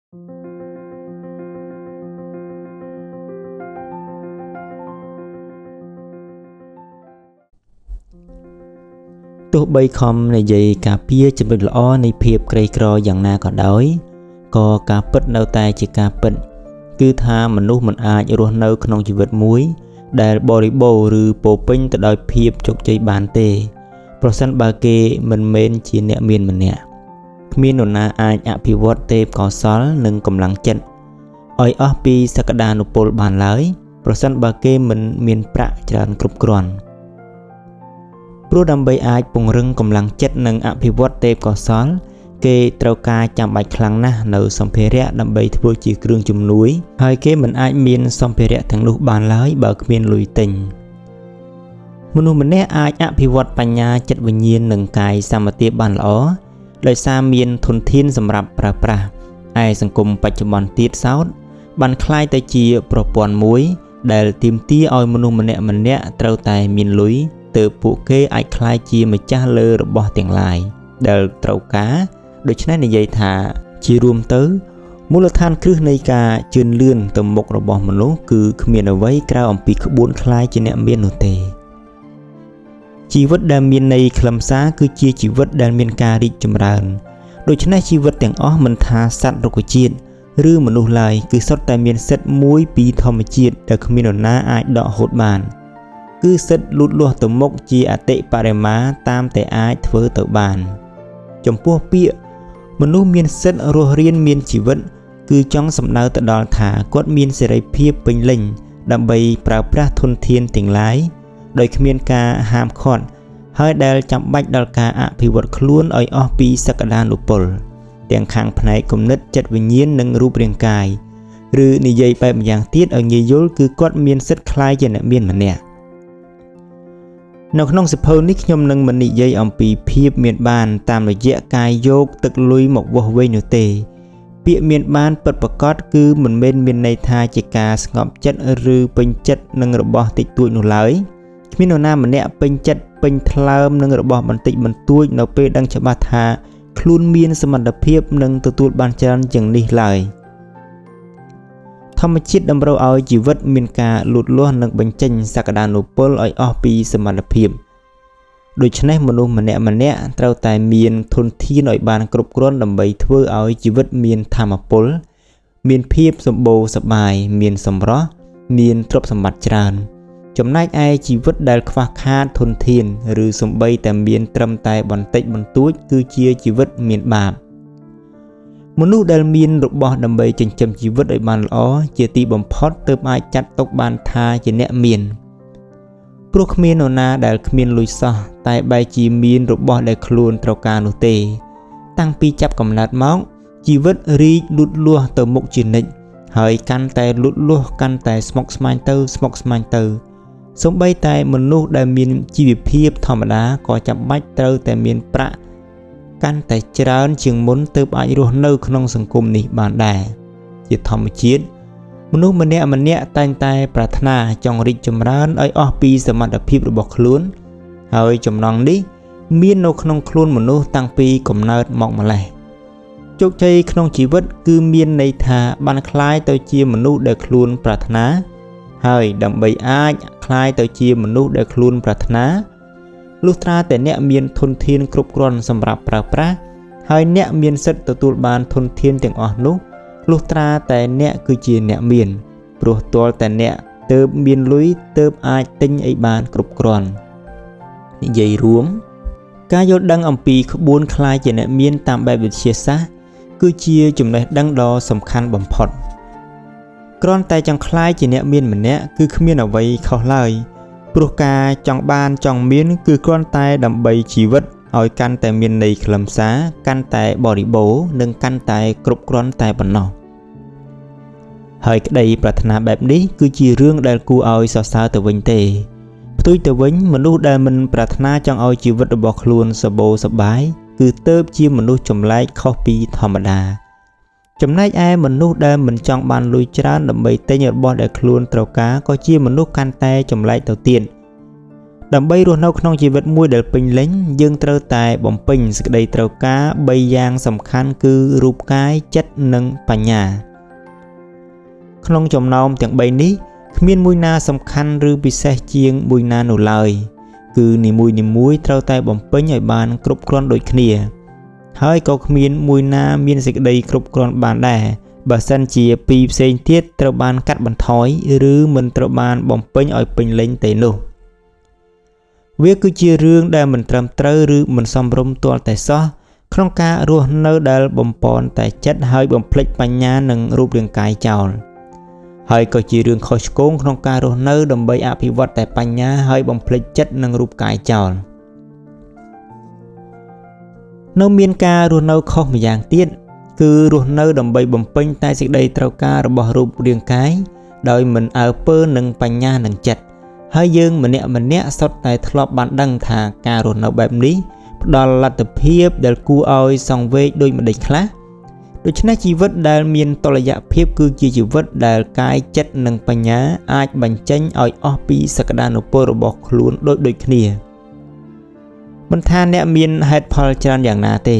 ទោះបីខំនិយាយការពារចំណុចល្អនៃភាពក្រីក្រយ៉ាងណាក៏ដោយក៏ការពិតនៅតែជាការពិតគឺថាមនុស្សមិនអាចរស់នៅក្នុងជីវិតមួយដែលបរិបូរណ៍ឬពោពេញទៅដោយភាពជោគជ័យបានទេប្រសិនបើគេមិនមែនជាអ្នកមានម្នាក់គ្មាននរណាអាចអភិវឌ្ឍទេពកោសល្យនិងកម្លាំងចិត្តឲ្យអស់ពីសក្តានុពលបានឡើយប្រសិនបើគេមិនមានប្រាក់ច្រើនគ្រប់គ្រាន់ព្រោះដើម្បីអាចពង្រឹងកម្លាំងចិត្តនិងអភិវឌ្ឍទេពកោសល្យគេត្រូវការចាំបាច់ខ្លាំងណាស់នៅសម្ភារៈដើម្បីធ្វើជាគ្រឿងជំនួយហើយគេមិនអាចមានសម្ភារៈទាំងនោះបានឡើយបើគ្មានលុយទិញមនុស្សម្នាក់អាចអភិវឌ្ឍបញ្ញាចិត្តវិញ្ញាណនិងកាយសម្បទាបានល្អដោយសារមានធនធានសម្រាប់ប្រើប្រាស់ឯសង្គមបច្ចុប្បន្នទៀតសោតបានคล้ายទៅជាប្រព័ន្ធមួយដែលទាមទារឲ្យមនុស្សម្នាក់ត្រូវតែមានលុយទើបពួកគេអាចคล้ายជាម្ចាស់លើរបស់ទាំងឡាយដែលត្រូវការដូច្នេះនិយាយថាជារួមទៅមូលដ្ឋានគ្រឹះនៃការជឿនលឿនទៅមុខរបស់មនុស្សគឺគ្មានអ្វីក្រៅអំពីក្បួនខ្លាយជាអ្នកមាននោះទេជីវិតដែលមានន័យខ្លឹមសារគឺជាជីវិតដែលមានការរីកចម្រើនដូច្នេះជីវិតទាំងអស់មិនថាសត្វរុក្ខជាតិឬមនុស្សឡើយគឺសុទ្ធតែមានសិទ្ធិមួយពីធម្មជាតិដែលគ្មាននរណាអាចដកហូតបានគឺសិទ្ធិលូតលាស់ទៅមុខជាអតិបរមាតាមតែអាចធ្វើទៅបានចំពោះពាក្យមនុស្សមានសិទ្ធិរស់រានមានជីវិតគឺចង់សំដៅទៅដល់ថាគាត់មានសេរីភាពពេញលេញដើម្បីប្រើប្រាស់ធនធានទាំងឡាយដោយគ្មានការហាមឃាត់ហើយដែលចាំបាច់ដល់ការអភិវឌ្ឍខ្លួនឲ្យអស់ពីសក្តានុពលទាំងខាងផ្នែកគំនិតចិត្តវិញ្ញាណនិងរូបរាងកាយឬនិយាយបែបម្យ៉ាងទៀតឲ្យងាយយល់គឺគាត់មានសិទ្ធិខ្លាយជាអ្នកមានម្នាក់នៅក្នុងសៀវភៅនេះខ្ញុំនឹងមិននិយាយអំពីភាពមានបានតាមរយៈការយកទឹកលុយមកវាស់វែងនោះទេពាក្យមានបានពិតប្រាកដគឺមិនមែនមានន័យថាជាការស្ងប់ចិត្តឬពេញចិត្តនឹងរបស់តិចតួចនោះឡើយគ្មាននរណាម្នាក់ពេញចិត្តពេញថ្លើមនឹងរបស់បន្តិចបន្តួចនៅពេលដឹងច្បាស់ថាខ្លួនមានសមត្ថភាពនឹងទទួលបានច្រើនជាងនេះឡើយធម្មជាតិតម្រូវឲ្យជីវិតមានការលូតលាស់និងបញ្ចេញសក្តានុពលឲ្យអស់ពីសមត្ថភាពដូច្នេះមនុស្សម្នាក់ត្រូវតែមានធនធានឲ្យបានគ្រប់គ្រាន់ដើម្បីធ្វើឲ្យជីវិតមានថាមពលមានភាពសម្បូរសប្បាយមានសម្រស់មានទ្រព្យសម្បត្តិច្រើនចំណែកឯជីវិតដែលខ្វះខាតធនធានឬសូម្បីតែមានត្រឹមតែបន្តិចបន្តួចគឺជាជីវិតមានបាបមនុស្សដែលមានរបស់ដើម្បីចិញ្ចឹមជីវិតឲ្យបានល្អជាទីបំផុតទើបអាចចាត់ទុកបានថាជាអ្នកមានព្រោះគ្មាននរណាដែលគ្មានលុយសោះតែបែរជាមានរបស់ដែលខ្លួនត្រូវការនោះទេតាំងពីចាប់កំណើតមកជីវិតរីកលូតលាស់ទៅមុខជានិច្ចហើយកាន់តែលូតលាស់កាន់តែស្មុគស្មាញទៅសូម្បីតែមនុស្សដែលមានជីវភាពធម្មតាក៏ចាំបាច់ត្រូវតែមានប្រាក់កាន់តែច្រើនជាងមុនទើបអាចរស់នៅក្នុងសង្គមនេះបានដែរជាធម្មជាតិមនុស្សម្នាក់តែងតែប្រាថ្នាចង់រីកចម្រើនឲ្យអស់ពីសមត្ថភាពរបស់ខ្លួនហើយចំណង់នេះមាននៅក្នុងខ្លួនមនុស្សតាំងពីកំណើតមកម្ល៉េះជោគជ័យក្នុងជីវិតគឺមានន័យថាបានក្លាយទៅជាមនុស្សដែលខ្លួនប្រាថ្នាហើយដើម្បីអាចក្លាយទៅជាមនុស្សដែលខ្លួនប្រាថ្នាលុះត្រាតែអ្នកមានធនធានគ្រប់គ្រាន់សម្រាប់ប្រើប្រាស់ហើយអ្នកមានសិទ្ធិទទួលបានធនធានទាំងអស់នោះលុះត្រាតែអ្នកគឺជាអ្នកមានព្រោះទាល់តែអ្នកទើបមានលុយទើបអាចទិញអីបានគ្រប់គ្រាន់និយាយរួមការយល់ដឹងអំពីក្បួនខ្លាយជាអ្នកមានតាមបែបវិទ្យាសាស្ត្រគឺជាចំណេះដឹងដ៏សំខាន់បំផុតគ្រាន់តែចង់ខ្លាយជាអ្នកមានម្នាក់គឺគ្មានអ្វីខុសឡើយព្រោះការចង់បានចង់មានគឺគ្រាន់តែដើម្បីជីវិតឲ្យកាន់តែមានន័យខ្លឹមសារកាន់តែបរិបូរណ៍និងកាន់តែគ្រប់គ្រាន់តែប៉ុណ្ណោះហើយក្តីប្រាថ្នាបែបនេះគឺជារឿងដែលគួរឲ្យសរសើរទៅវិញទេផ្ទុយទៅវិញមនុស្សដែលមិនប្រាថ្នាចង់ឲ្យជីវិតរបស់ខ្លួនសម្បូរសប្បាយគឺទៅជាមនុស្សចម្លែកខុសពីធម្មតាចំណែកឯមនុស្សដែលមិនចង់បានលុយច្រើនដើម្បីទិញរបស់ដែលខ្លួនត្រូវការក៏ជាមនុស្សកាន់តែចម្លែកទៅទៀត ដើម្បីរស់នៅក្នុងជីវិតមួយដែលពេញលេញយើងត្រូវតែបំពេញសេចក្តីត្រូវការ3យ៉ាងសំខាន់គឺរូបកាយចិត្តនិងបញ្ញាក្នុងចំណោមទាំង3នេះគ្មានមួយណាសំខាន់ឬពិសេសជាងមួយណានោះឡើយគឺនីមួយៗត្រូវតែបំពេញឲ្យបានគ្រប់គ្រាន់ដូចគ្នាហើយក៏គ្មានមួយណាមានសេចក្តីគ្រប់គ្រាន់បានដែរបើសិនជាពីរផ្សេងទៀតត្រូវបានកាត់បន្ថយឬមិនត្រូវបានបំពេញឲ្យពេញលេញទេនោះវាគឺជារឿងដែលមិនត្រឹមត្រូវឬមិនសមរម្យទាល់តែសោះក្នុងការរស់នៅដែលបំពន់តែចិត្តហើយបំភ្លេចបញ្ញានិងរូបរាងកាយចោលហើយក៏ជារឿងខុសឆ្គងក្នុងការរស់នៅដើម្បីអភិវឌ្ឍតែបញ្ញាហើយបំភ្លេចចិត្តនិងរូបកាយចោលនៅមានការរស់នៅខុសម្យ៉ាងទៀតគឺរស់នៅដើម្បីបំពេញតែសេចក្តីត្រូវការរបស់រូបរាងកាយដោយមិនអើពើនឹងបញ្ញានិងចិត្តហើយយើងម្នាក់សុទ្ធតែធ្លាប់បានដឹងថាការរស់នៅបែបនេះផ្ដល់លទ្ធភាពដែលគួរឲ្យសង្វេគដូចម្តេចខ្លះដូច្នេះជីវិតដែលមានតុល្យភាពគឺជាជីវិតដែលកាយចិត្តនិងបញ្ញាអាចបញ្ចេញឲ្យអស់ពីសក្តានុពលរបស់ខ្លួនដូចគ្នាមិនថាអ្នកមានហេតុផលច្រើនយ៉ាងណាទេ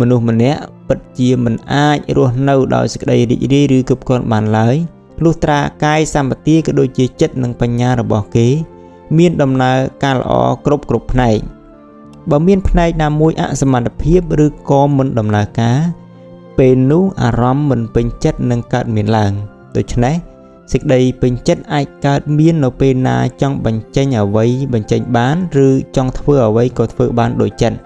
មនុស្សម្នាក់ពិតជាមិនអាចរស់នៅដោយសេចក្តីរីករាយឬគ្រប់គ្រាន់បានឡើយលុះត្រាកាយសម្បទាក៏ដូចជាចិត្តនិងបញ្ញារបស់គេមានដំណើរការល្អគ្រប់ផ្នែកបើមានផ្នែកណាមួយអសមត្ថភាពឬក៏មិនដំណើរការពេលនោះអារម្មណ៍មិនពេញចិត្តនឹងកើតមានឡើងដូច្នេះសេចក្តីពេញចិត្តអាចកើតមាននៅពេលណាចង់បញ្ចេញអ្វីបញ្ចេញបានឬចង់ធ្វើអ្វីក៏ធ្វើបានដូចចិត្ត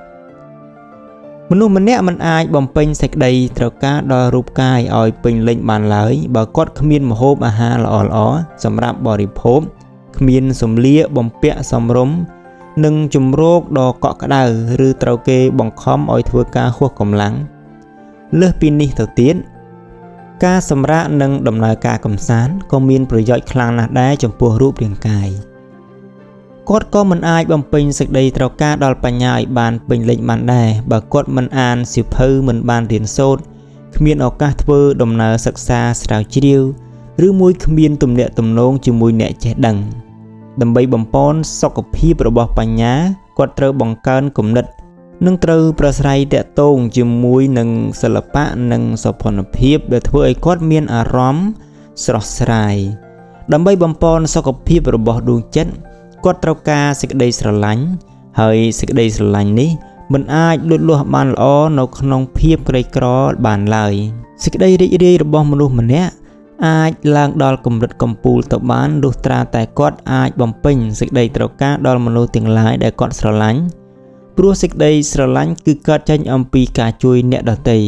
មនុស្សម្នាក់មិនអាចបំពេញសេចក្តីត្រូវការដល់រូបកាយឲ្យពេញលេញបានឡើយបើគាត់គ្មានម្ហូបអាហារល្អៗសម្រាប់បរិភោគគ្មានសម្លៀកបំពាក់សមរម្យនិងជម្រកដ៏កក់ក្ដៅឬត្រូវគេបង្ខំឲ្យធ្វើការហួសកម្លាំងលើសពីនេះទៅទៀតការសម្រាកនិងដំណើរការកម្សាន្តក៏មានប្រយោជន៍ខ្លាំងណាស់ដែរចំពោះរូបរាងកាយគាត់ក៏មិនអាចបំពេញសេចក្តីត្រូវការដល់បញ្ញាឲ្យបានពេញលេញបានដែរបើគាត់មិនអានសៀវភៅមិនបានរៀនសូត្រគ្មានឱកាសធ្វើដំណើរសិក្សាស្រាវជ្រាវឬមួយគ្មានទំនាក់ទំនងជាមួយអ្នកចេះដឹងដើម្បីបំពន់សុខភាពរបស់បញ្ញាគាត់ត្រូវបង្កើនគំនិតនិងត្រូវប្រស្រ័យតាក់ទងជាមួយនឹងសិល្បៈនិងសោភ័ណភាពដែលធ្វើឲ្យគាត់មានអារម្មណ៍ស្រស់ស្រាយដើម្បីបំពន់សុខភាពរបស់ដួងចិត្តគាត់ត្រូវការសេចក្តីស្រឡាញ់ហើយសេចក្តីស្រឡាញ់នេះមិនអាចលូតលាស់បានល្អនៅក្នុងភាពក្រីក្របានឡើយសេចក្តីរីករាយរបស់មនុស្សម្នាក់អាចឡើងដល់កម្រិតកំពូលទៅបានលុះត្រាតែគាត់អាចបំពេញសេចក្តីត្រូវការដល់មនុស្សទាំងឡាយដែលគាត់ស្រឡាញ់ព្រោះសេចក្តីស្រឡាញ់គឺកើតចេញអំពីការជួយអ្នកដទៃ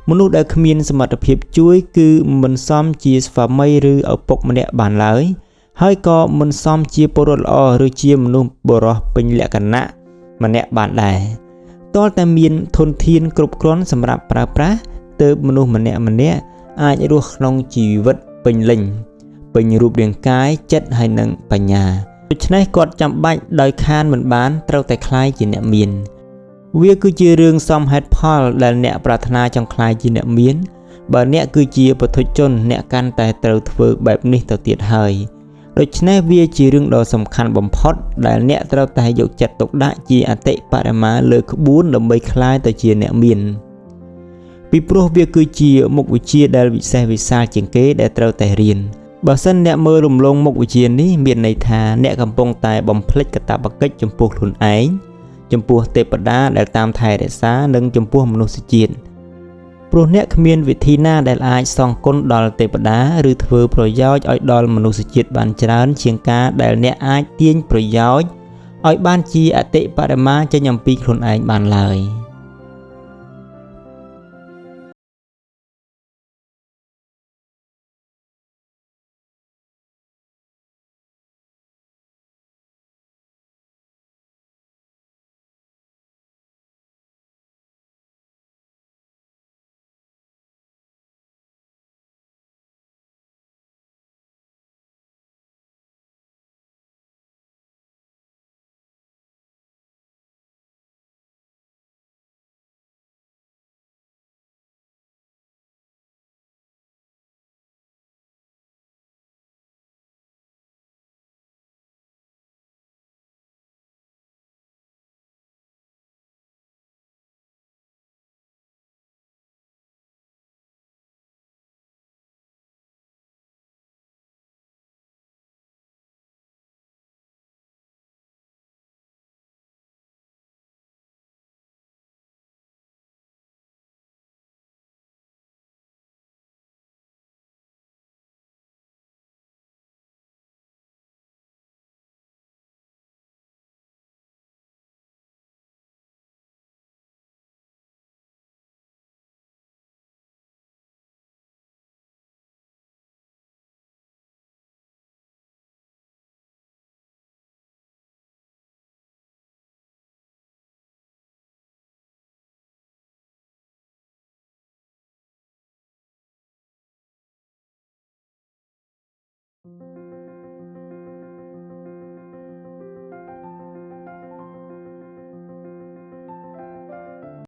មនុស្សដែលគ្មានសមត្ថភាពជួយគឺមិនសមជាស្វាមីឬឪពុកម្នាក់បានឡើយហើយក៏មិនសមជាពលរដ្ឋល្អឬជាមនុស្សបុរសពេញលក្ខណៈម្នាក់បានដែរទាល់តែមានធនធានគ្រប់គ្រាន់សម្រាប់ប្រើប្រាស់ទើបមនុស្សម្នាក់អាចរស់ក្នុងជីវិតពេញលេញពេញរូបរាងកាយចិត្តហើយនិងបញ្ញាដូច្នេះគាត់ចាំបាច់ដោយខានមិនបានត្រូវតែក្លាយជាអ្នកមានវាគឺជារឿងសមហេតុផលដែលអ្នកប្រាថ្នាចង់ក្លាយជាអ្នកមានបើអ្នកគឺជាពុទ្ធជនអ្នកកាន់តែត្រូវធ្វើបែបនេះទៅទៀតហើយដូច្នេះវាជារឿងដ៏សំខាន់បំផុតដែលអ្នកត្រូវតែយកចិត្តទុកដាក់ជាអតិបរមាលើក្បួនដើម្បីក្លាយទៅជាអ្នកមានពីព្រោះវាគឺជាមុខវិជ្ជាដែលវិសេសវិសាលជាងគេដែលត្រូវតែរៀនបើសិនអ្នកមើលរំលងមុខវិជ្ជានេះមានន័យថាអ្នកកំពុងតែបំភ្លេចកាតព្វកិច្ចចំពោះខ្លួនឯងចំពោះទេពតាដែលតាមថែរក្សានិងចំពោះមនុស្សជាតិព្រោះអ្នកគ្មានវិធីណាដែលអាចសងគុណដល់ទេពតាឬធ្វើប្រយោជន៍ឲ្យដល់មនុស្សជាតិបានច្រើនជាងការដែលអ្នកអាចទាញប្រយោជន៍ឲ្យបានជាអតិបរមាចេញអំពីខ្លួនឯងបានឡើយ